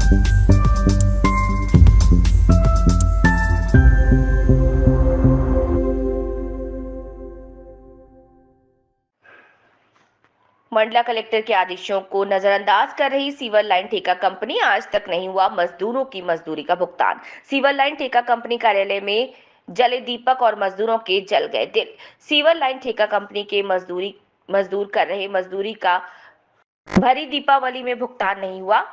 Mandla collector के आदेशों को नजरअंदाज कर रही सीवर लाइन ठेका कंपनी, आज तक नहीं हुआ मजदूरों की मजदूरी का भुगतान। सीवर लाइन ठेका कंपनी कार्यालय में जले दीपक और मजदूरों के जल गए दिल। सीवर लाइन ठेका कंपनी के मजदूर कर रहे मजदूरी का भरी दीपावली में भुगतान नहीं हुआ,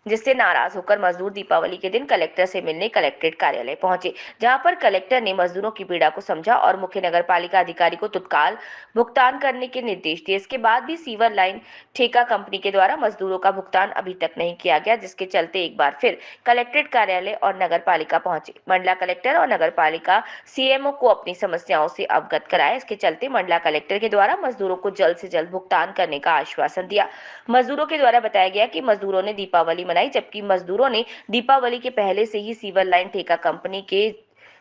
जिससे नाराज होकर मजदूर दीपावली के दिन कलेक्टर से मिलने कलेक्ट्रेट कार्यालय पहुंचे, जहां पर कलेक्टर ने मजदूरों की पीड़ा को समझा और मुख्य नगर पालिका अधिकारी को तत्काल भुगतान करने के निर्देश दिए। इसके बाद भी सीवर लाइन ठेका कंपनी के द्वारा मजदूरों का भुगतान अभी तक नहीं किया गया, जिसके चलते एक बार फिर कलेक्ट्रेट कार्यालय और नगर पालिका पहुंचे। मंडला कलेक्टर और नगर पालिका सीएमओ को अपनी समस्याओं से अवगत कराया। इसके चलते मंडला कलेक्टर के द्वारा मजदूरों को जल्द से जल्द भुगतान करने का आश्वासन दिया। मजदूरों के द्वारा बताया गया कि मजदूरों ने दीपावली मनाई, जबकि मजदूरों ने दीपावली के पहले से ही सीवर लाइन ठेका कंपनी के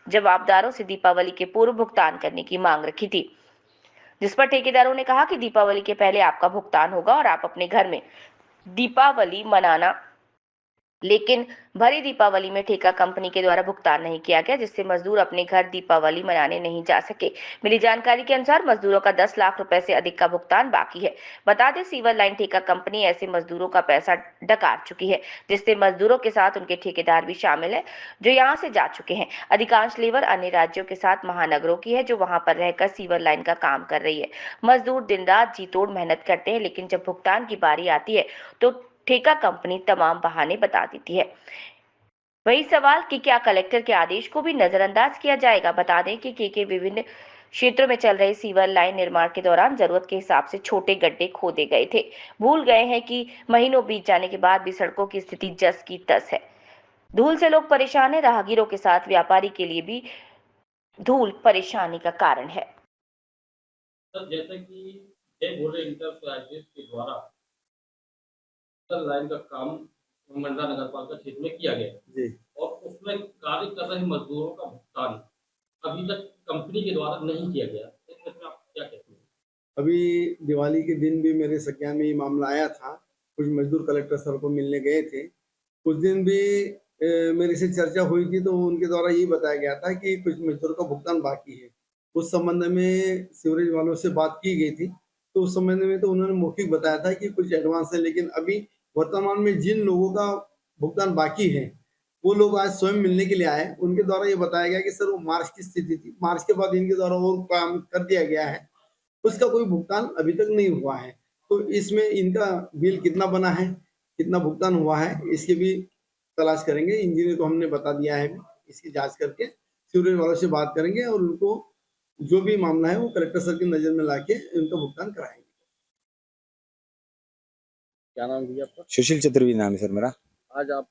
जवाबदारों से दीपावली के पूर्व भुगतान करने की मांग रखी थी, जिस पर ठेकेदारों ने कहा कि दीपावली के पहले आपका भुगतान होगा और आप अपने घर में दीपावली मनाना। लेकिन भरी दीपावली में ठेका कंपनी के द्वारा भुगतान नहीं किया गया, जिससे मजदूर अपने घर दीपावली मनाने नहीं जा सके। मिली जानकारी के अनुसार मजदूरों का 10 लाख रुपए से अधिक का भुगतान बाकी है। बता दें, सीवर लाइन ठेका कंपनी ऐसे मजदूरों का पैसा डकार चुकी है, जिससे मजदूरों के साथ उनके ठेकेदार भी शामिल है, जो यहाँ से जा चुके हैं। अधिकांश लेबर अन्य राज्यों के साथ महानगरों की है, जो वहां पर रहकर सीवर लाइन का काम कर रही है। मजदूर दिन रात जी तोड़ मेहनत करते हैं, लेकिन जब भुगतान की बारी आती है तो ठेका कंपनी तमाम बहाने बता देती है। वही सवाल कि क्या कलेक्टर के आदेश को भी नजरअंदाज किया जाएगा। बता दें कि के विभिन्न क्षेत्रों में चल रहे सीवर लाइन निर्माण के दौरान जरूरत के हिसाब से छोटे गड्ढे खोदे गए थे। भूल गए हैं कि महीनों बीत जाने के बाद भी सड़कों की स्थिति जस की तस है। धूल से लोग परेशान है, राहगीरों के साथ व्यापारी के लिए भी धूल परेशानी का कारण है। सर, जैसे कि जय भोले इंटरप्राइजेज के द्वारा लाइन का काम मंडला नगर पालिका क्षेत्र में किया गया जी, और उसमें कार्य कर रहे मजदूरों का भुगतान अभी तक कंपनी के द्वारा नहीं किया गया। इसमें आप क्या कहते हैं? अभी दिवाली के दिन भी मेरे संज्ञान में ये मामला आया था। कुछ मजदूर कलेक्टर सर को मिलने गए थे। उस दिन भी मेरे से चर्चा हुई थी, तो उनके द्वारा ये बताया गया था कि कुछ मजदूरों का भुगतान बाकी है। उस संबंध में सीवरेज वालों से बात की गई थी, तो उस संबंध में तो उन्होंने मौखिक बताया था कि कुछ एडवांस है, लेकिन अभी वर्तमान में जिन लोगों का भुगतान बाकी है वो लोग आज स्वयं मिलने के लिए आए। उनके द्वारा ये बताया गया कि सर वो मार्च की स्थिति थी, मार्च के बाद इनके द्वारा वो काम कर दिया गया है, उसका कोई भुगतान अभी तक नहीं हुआ है। तो इसमें इनका बिल कितना बना है, कितना भुगतान हुआ है, इसकी भी तलाश करेंगे। इंजीनियर को हमने बता दिया है, इसकी जांच करके सीवरेज वालों से बात करेंगे और उनको जो भी मामला है वो कलेक्टर सर की नजर में लाके उनका भुगतान कराएंगे। क्या नाम है आपका? सुशील चतुर्वेदी नाम है सर मेरा। आज आप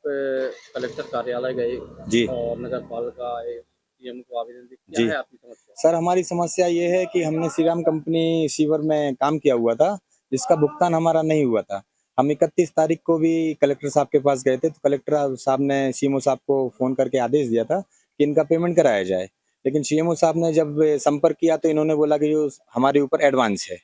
कलेक्टर कार्यालय गए जी और नगर पालिका सीएम को आवेदन दिया, क्या जी है आपकी समस्या? सर, हमारी समस्या ये है कि हमने श्रीराम कंपनी सीवर में काम किया हुआ था, जिसका भुगतान हमारा नहीं हुआ था। हम 31 तारीख को भी कलेक्टर साहब के पास गए थे, तो कलेक्टर साहब ने सीएमओ साहब को फोन करके आदेश दिया था कि इनका पेमेंट कराया जाए। लेकिन सीएमओ साहब ने जब संपर्क किया तो इन्होंने बोला कि जो हमारे ऊपर एडवांस है।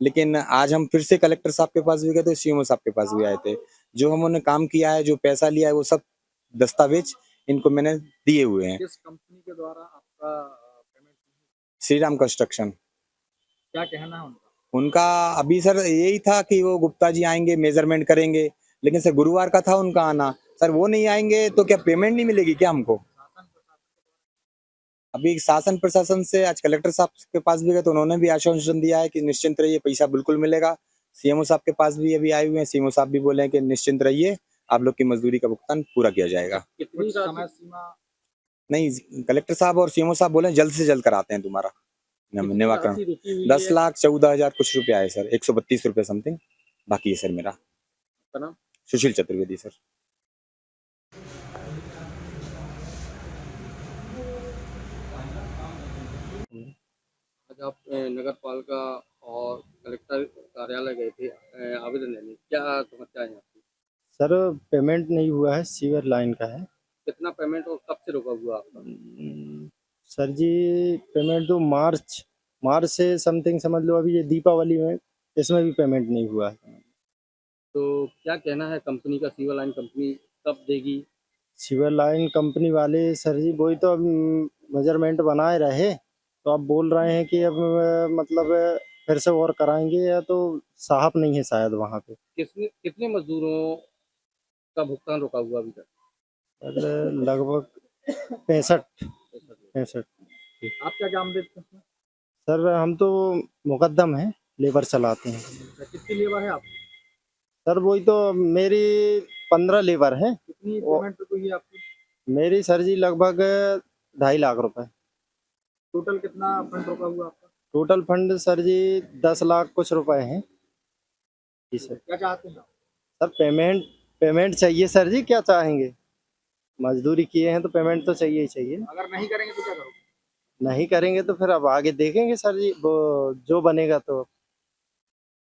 लेकिन आज हम फिर से कलेक्टर साहब के पास भी गए थे, सीएमओ साहब के पास भी आए थे। जो हमने काम किया है, जो पैसा लिया है, वो सब दस्तावेज इनको मैंने दिए हुए हैं। किस कंपनी के द्वारा आपका पेमेंट? श्रीराम कंस्ट्रक्शन। क्या कहना है उनका? उनका अभी सर यही था कि वो गुप्ता जी आएंगे, मेजरमेंट करेंगे, लेकिन सर गुरुवार का था उनका आना। सर वो नहीं आएंगे तो क्या पेमेंट नहीं मिलेगी क्या हमको? अभी शासन प्रशासन से आज कलेक्टर साहब के पास भी गए तो उन्होंने भी आश्वासन दिया है कि निश्चिंत रहिए, पैसा बिल्कुल मिलेगा। सीएमओ साहब के पास भी अभी आए हुए हैं, सीएमओ साहब भी बोले हैं कि निश्चिंत रहिए, आप लोग की मजदूरी का भुगतान पूरा किया जाएगा। कितनी समय सीमा? नहीं, कलेक्टर साहब और सीएमओ साहब बोले जल्द से जल्द कराते हैं तुम्हारा निवारण। 10,14,000 कुछ रुपया है सर, 132 रुपये समथिंग बाकी है सर मेरा। सुशील चतुर्वेदी सर। आज आप नगर पालिका और कलेक्टर कार्यालय गए थे आवेदन देने, क्या समस्या है आपकी? सर पेमेंट नहीं हुआ है, सीवर लाइन का है। कितना पेमेंट और कब से रुका हुआ आपका? सर जी पेमेंट तो मार्च से समथिंग समझ लो, अभी ये दीपावली में इसमें भी पेमेंट नहीं हुआ है। तो क्या कहना है कंपनी का, सीवर लाइन कंपनी कब देगी? सीवर लाइन कंपनी वाले सर जी वही तो अब मेजरमेंट बनाए रहे, तो अब बोल रहे हैं कि अब मतलब फिर से और कराएंगे, या तो साहब नहीं है शायद वहाँ पे। कितने कितने मजदूरों का भुगतान रुका हुआ अभी तक? सर लगभग 65। आप क्या काम देते हैं? सर हम तो मुकद्दम है, लेबर चलाते हैं। कितनी लेबर है आप? सर वही तो मेरी 15 लेबर है। कितनी वो- पेमेंट हुई है आपकी? मेरी सर जी लगभग 2.5 लाख रुपए। टोटल कितना फंड रुका हुआ आपका? टोटल फंड सर जी 10 लाख कुछ रुपए हैं। जी सर। क्या चाहते हैं आप? सर पेमेंट पेमेंट चाहिए सर जी, क्या चाहेंगे, मजदूरी किए हैं तो पेमेंट तो चाहिए ही चाहिए। अगर नहीं करेंगे तो क्या करोगे? नहीं करेंगे तो फिर अब आगे देखेंगे सर जी, वो जो बनेगा तो।